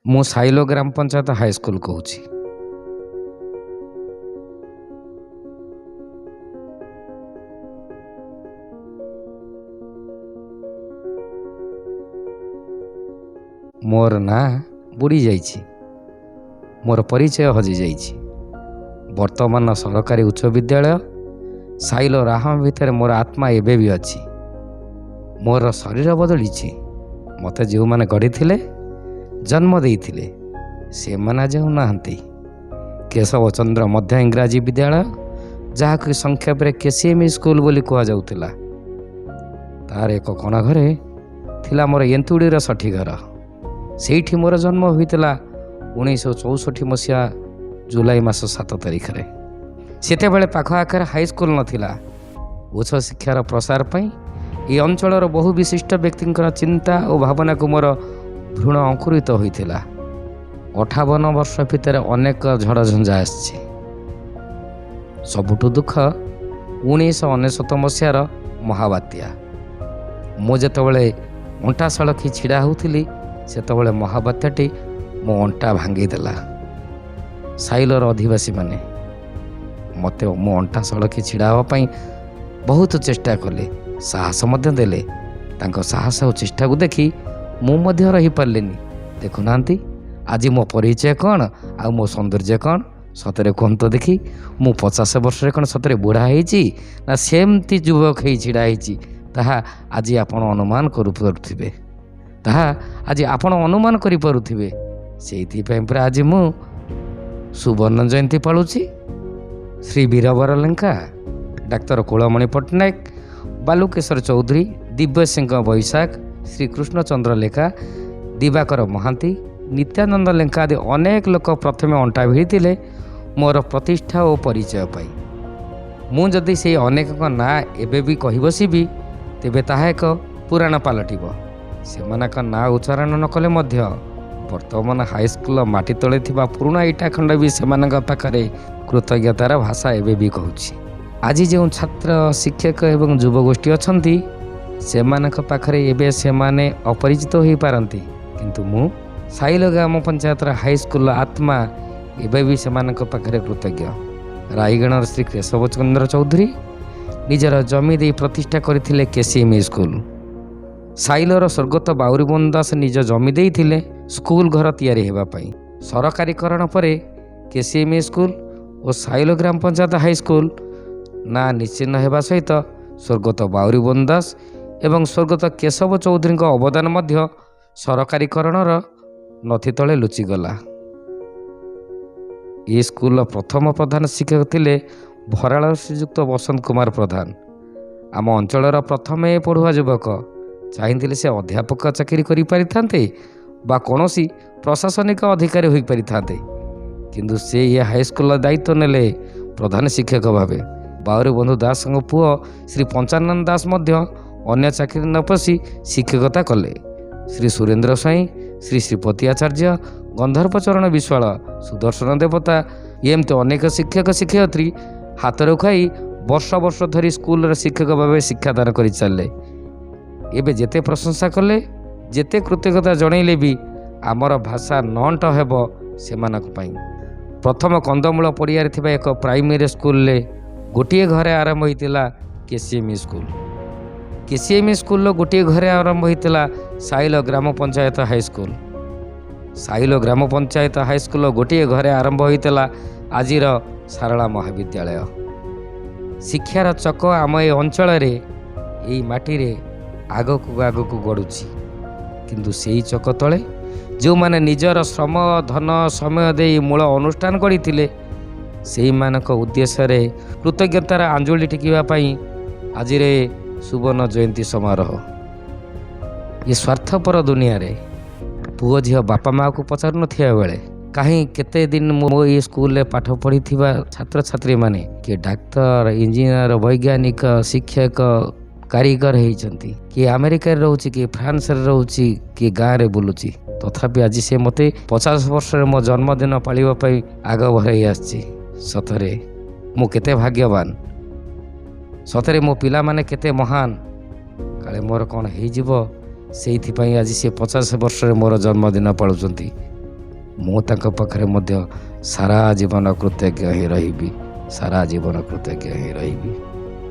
ମୁଁ ସାଇଲୋ ଗ୍ରାମ ପଞ୍ଚାୟତ ହାଇସ୍କୁଲ କହୁଛି। ମୋର ନାଁ ବୁଡ଼ି ଯାଇଛି, ମୋର ପରିଚୟ ହଜିଯାଇଛି। ବର୍ତ୍ତମାନ ସରକାରୀ ଉଚ୍ଚ ବିଦ୍ୟାଳୟ ସାଇଲୋ ରାହାମ ଭିତରେ ମୋର ଆତ୍ମା ଏବେ ବି ଅଛି। ମୋର ଶରୀର ବଦଳିଛି। ମୋତେ ଯେଉଁମାନେ ଗଢ଼ିଥିଲେ, ଜନ୍ମ ଦେଇଥିଲେ, ସେମାନେ ଆଜି ଆଉ ନାହାନ୍ତି। କେଶବ ଚନ୍ଦ୍ର ମଧ୍ୟ ଇଂରାଜୀ ବିଦ୍ୟାଳୟ, ଯାହାକୁ ସଂକ୍ଷେପରେ କେସିଏମି ସ୍କୁଲ ବୋଲି କୁହାଯାଉଥିଲା, ତାର ଏକ କୋଣ ଘରେ ଥିଲା ମୋର ଏନ୍ତୁଡ଼ିର ଷଠି ଘର। ସେଇଠି ମୋର ଜନ୍ମ ହୋଇଥିଲା 1964 ମସିହା ଜୁଲାଇ ମାସ 7 ତାରିଖରେ। ସେତେବେଳେ ପାଖ ଆଖରେ ହାଇସ୍କୁଲ ନଥିଲା। ଉଚ୍ଚ ଶିକ୍ଷାର ପ୍ରସାର ପାଇଁ ଏହି ଅଞ୍ଚଳର ବହୁ ବିଶିଷ୍ଟ ବ୍ୟକ୍ତିଙ୍କର ଚିନ୍ତା ଓ ଭାବନାକୁ ମୋର ଭ୍ରୂଣ ଅଙ୍କୁରିତ ହୋଇଥିଲା। 58 ବର୍ଷ ଭିତରେ ଅନେକ ଝଡ଼ଝଞ୍ଝା ଆସିଛି। ସବୁଠୁ ଦୁଃଖ 1999 ମସିହାର ମହାବାତ୍ୟା। ମୁଁ ଯେତେବେଳେ ଅଣ୍ଟା ସଳଖି ଛିଡ଼ା ହେଉଥିଲି, ସେତେବେଳେ ମହାବାତ୍ୟାଟି ମୋ ଅଣ୍ଟା ଭାଙ୍ଗିଦେଲା। ସାଇଲୋର ଅଧିବାସୀମାନେ ମୋତେ ମୋ ଅଣ୍ଟା ସଳଖି ଛିଡ଼ା ହେବା ପାଇଁ ବହୁତ ଚେଷ୍ଟା କଲେ, ସାହସ ମଧ୍ୟ ଦେଲେ। ତାଙ୍କ ସାହସ ଓ ଚେଷ୍ଟାକୁ ଦେଖି ମୁଁ ମଧ୍ୟ ରହିପାରିଲିନି। ଦେଖୁନାହାନ୍ତି ଆଜି ମୋ ପରିଚୟ କ'ଣ ଆଉ ମୋ ସୌନ୍ଦର୍ଯ୍ୟ କ'ଣ? ସତରେ କୁହନ୍ତୁ ଦେଖି, ମୁଁ 50 ବର୍ଷରେ କ'ଣ ସତରେ ବୁଢ଼ା ହେଇଛି ନା ସେମିତି ଯୁବକ ହେଇ ଛିଡ଼ା ହେଇଛି? ତାହା ଆଜି ଆପଣ ଅନୁମାନ କରିପାରୁଥିବେ। ସେଇଥିପାଇଁ ପୁରା ଆଜି ମୁଁ ସୁବର୍ଣ୍ଣ ଜୟନ୍ତୀ ପାଳୁଛି। ଶ୍ରୀ ବୀରବର ଲେଙ୍କା, ଡାକ୍ତର କୁଳମଣି ପଟ୍ଟନାୟକ, ବାଲୁକେଶ୍ୱର ଚୌଧୁରୀ, ଦିବ୍ୟସିଂହ ବୈଶାଖ, ଶ୍ରୀକୃଷ୍ଣଚନ୍ଦ୍ର ଲେଖା, ଦିବାକର ମହାନ୍ତି, ନିତ୍ୟାନନ୍ଦ ଲେଙ୍କା ଆଦି ଅନେକ ଲୋକ ପ୍ରଥମେ ଅଣ୍ଟା ଭିଡ଼ିଥିଲେ ମୋର ପ୍ରତିଷ୍ଠା ଓ ପରିଚୟ ପାଇଁ। ମୁଁ ଯଦି ସେହି ଅନେକଙ୍କ ନାଁ ଏବେ ବି କହି ବସିବି, ତେବେ ତାହା ଏକ ପୁରାଣ ପାଲଟିବ। ସେମାନଙ୍କ ନାଁ ଉଚ୍ଚାରଣ ନ କଲେ ମଧ୍ୟ ବର୍ତ୍ତମାନ ହାଇସ୍କୁଲ ମାଟି ତଳେ ଥିବା ପୁରୁଣା ଇଟା ଖଣ୍ଡ ବି ସେମାନଙ୍କ ପାଖରେ କୃତଜ୍ଞତାର ଭାଷା ଏବେ ବି କହୁଛି। ଆଜି ଯେଉଁ ଛାତ୍ର, ଶିକ୍ଷକ ଏବଂ ଯୁବଗୋଷ୍ଠୀ ଅଛନ୍ତି, ସେମାନଙ୍କ ପାଖରେ ଏବେ ସେମାନେ ଅପରିଚିତ ହୋଇପାରନ୍ତି, କିନ୍ତୁ ମୁଁ ସାଇଲୋ ଗ୍ରାମ ପଞ୍ଚାୟତର ହାଇସ୍କୁଲର ଆତ୍ମା ଏବେ ବି ସେମାନଙ୍କ ପାଖରେ କୃତଜ୍ଞ। ରାଇଗଣର ଶ୍ରୀ କେଶବ ଚନ୍ଦ୍ର ଚୌଧୁରୀ ନିଜର ଜମି ଦେଇ ପ୍ରତିଷ୍ଠା କରିଥିଲେ କେସିଏମି ସ୍କୁଲ। ସାଇଲୋର ସ୍ୱର୍ଗତ ବାଉରୀବନ୍ଧୁ ଦାସ ନିଜ ଜମି ଦେଇଥିଲେ ସ୍କୁଲ ଘର ତିଆରି ହେବା ପାଇଁ। ସରକାରୀକରଣ ପରେ କେସିଏମି ସ୍କୁଲ ଓ ସାଇଲୋ ଗ୍ରାମ ପଞ୍ଚାୟତ ହାଇସ୍କୁଲ ନାଁ ନିଶ୍ଚିହ୍ନ ହେବା ସହିତ ସ୍ୱର୍ଗତ ବାଉରୀବନ୍ଧୁ ଦାସ ଏବଂ ସ୍ୱର୍ଗତ କେଶବ ଚୌଧୁରୀଙ୍କ ଅବଦାନ ମଧ୍ୟ ସରକାରୀକରଣର ନଥି ତଳେ ଲୁଚିଗଲା। ଏ ସ୍କୁଲର ପ୍ରଥମ ପ୍ରଧାନ ଶିକ୍ଷକ ଥିଲେ ଭରାଳ ଶ୍ରୀଯୁକ୍ତ ବସନ୍ତ କୁମାର ପ୍ରଧାନ। ଆମ ଅଞ୍ଚଳର ପ୍ରଥମେ ପଢ଼ୁଆ ଯୁବକ। ଚାହିଁଥିଲେ ସେ ଅଧ୍ୟାପକ ଚାକିରି କରିପାରିଥାନ୍ତେ ବା କୌଣସି ପ୍ରଶାସନିକ ଅଧିକାରୀ ହୋଇପାରିଥାନ୍ତେ, କିନ୍ତୁ ସେ ଏ ହାଇସ୍କୁଲର ଦାୟିତ୍ୱ ନେଲେ ପ୍ରଧାନ ଶିକ୍ଷକ ଭାବେ। ବାଉରୀବନ୍ଧୁ ଦାସଙ୍କ ପୁଅ ଶ୍ରୀ ପଞ୍ଚାନନ ଦାସ ମଧ୍ୟ ଅନ୍ୟ ଚାକିରି ନ ପଶି ଶିକ୍ଷକତା କଲେ। ଶ୍ରୀ ସୁରେନ୍ଦ୍ର ସ୍ୱାଇଁ, ଶ୍ରୀ ଶ୍ରୀପତି ଆଚାର୍ଯ୍ୟ, ଗନ୍ଧର୍ପଚରଣ ବିଶ୍ୱାଳ, ସୁଦର୍ଶନ ଦେବତା ଏମିତି ଅନେକ ଶିକ୍ଷକ ଶିକ୍ଷୟିତ୍ରୀ ହାତରୁ ଖାଇ ବର୍ଷ ବର୍ଷ ଧରି ସ୍କୁଲର ଶିକ୍ଷକ ଭାବେ ଶିକ୍ଷାଦାନ କରିଚାଲିଲେ। ଏବେ ଯେତେ ପ୍ରଶଂସା କଲେ, ଯେତେ କୃତଜ୍ଞତା ଜଣାଇଲେ ବି ଆମର ଭାଷା ନଅଣ୍ଟ ହେବ ସେମାନଙ୍କ ପାଇଁ। ପ୍ରଥମ କନ୍ଦମୂଳ ପଡ଼ିଆରେ ଥିବା ଏକ ପ୍ରାଇମେରୀ ସ୍କୁଲରେ ଗୋଟିଏ ଘରେ ଆରମ୍ଭ ହୋଇଥିଲା କେସିଏମି ସ୍କୁଲ। କେସିଏମି ସ୍କୁଲର ଗୋଟିଏ ଘରେ ଆରମ୍ଭ ହୋଇଥିଲା ସାଇଲୋ ଗ୍ରାମ ପଞ୍ଚାୟତ ହାଇସ୍କୁଲ। ସାଇଲୋ ଗ୍ରାମ ପଞ୍ଚାୟତ ହାଇସ୍କୁଲର ଗୋଟିଏ ଘରେ ଆରମ୍ଭ ହୋଇଥିଲା ଆଜିର ସାରଳା ମହାବିଦ୍ୟାଳୟ। ଶିକ୍ଷାର ଚକ ଆମ ଏ ଅଞ୍ଚଳରେ, ଏଇ ମାଟିରେ ଆଗକୁ ଆଗକୁ ଗଡ଼ୁଛି, କିନ୍ତୁ ସେଇ ଚକ ତଳେ ଯେଉଁମାନେ ନିଜର ଶ୍ରମ, ଧନ, ସମୟ ଦେଇ ମୂଳ ଅନୁଷ୍ଠାନ ଗଢ଼ିଥିଲେ, ସେଇମାନଙ୍କ ଉଦ୍ଦେଶ୍ୟରେ କୃତଜ୍ଞତାର ଆଞ୍ଜୁଳି ଟେକିବା ପାଇଁ ଆଜିର ସୁବର୍ଣ୍ଣ ଜୟନ୍ତୀ ସମାରୋହ। ଏ ସ୍ୱାର୍ଥପର ଦୁନିଆରେ ପୁଅ ଝିଅ ବାପା ମାଆକୁ ପଚାରୁନଥିବା ବେଳେ କାହିଁ କେତେ ଦିନ ମୋ ଏ ସ୍କୁଲରେ ପାଠ ପଢ଼ିଥିବା ଛାତ୍ରଛାତ୍ରୀମାନେ କିଏ ଡାକ୍ତର, ଇଞ୍ଜିନିୟର, ବୈଜ୍ଞାନିକ, ଶିକ୍ଷକ, କାରିଗର ହେଇଛନ୍ତି, କିଏ ଆମେରିକାରେ ରହୁଛି, କିଏ ଫ୍ରାନ୍ସରେ ରହୁଛି, କିଏ ଗାଁରେ ବୁଲୁଛି। ତଥାପି ଆଜି ସେ ମୋତେ 50 ବର୍ଷରେ ମୋ ଜନ୍ମଦିନ ପାଳିବା ପାଇଁ ଆଗ ଭରାଇ ଆସିଛି। ସତରେ ମୁଁ କେତେ ଭାଗ୍ୟବାନ, ସତରେ ମୋ ପିଲାମାନେ କେତେ ମହାନ। କାଳେ ମୋର କ'ଣ ହେଇଯିବ, ସେଇଥିପାଇଁ ଆଜି ସେ 50 ବର୍ଷରେ ମୋର ଜନ୍ମଦିନ ପାଳୁଛନ୍ତି। ମୁଁ ତାଙ୍କ ପାଖରେ ମଧ୍ୟ ସାରା ଜୀବନ କୃତଜ୍ଞ ହିଁ ରହିବି, ସାରା ଜୀବନ କୃତଜ୍ଞ ହିଁ ରହିବି।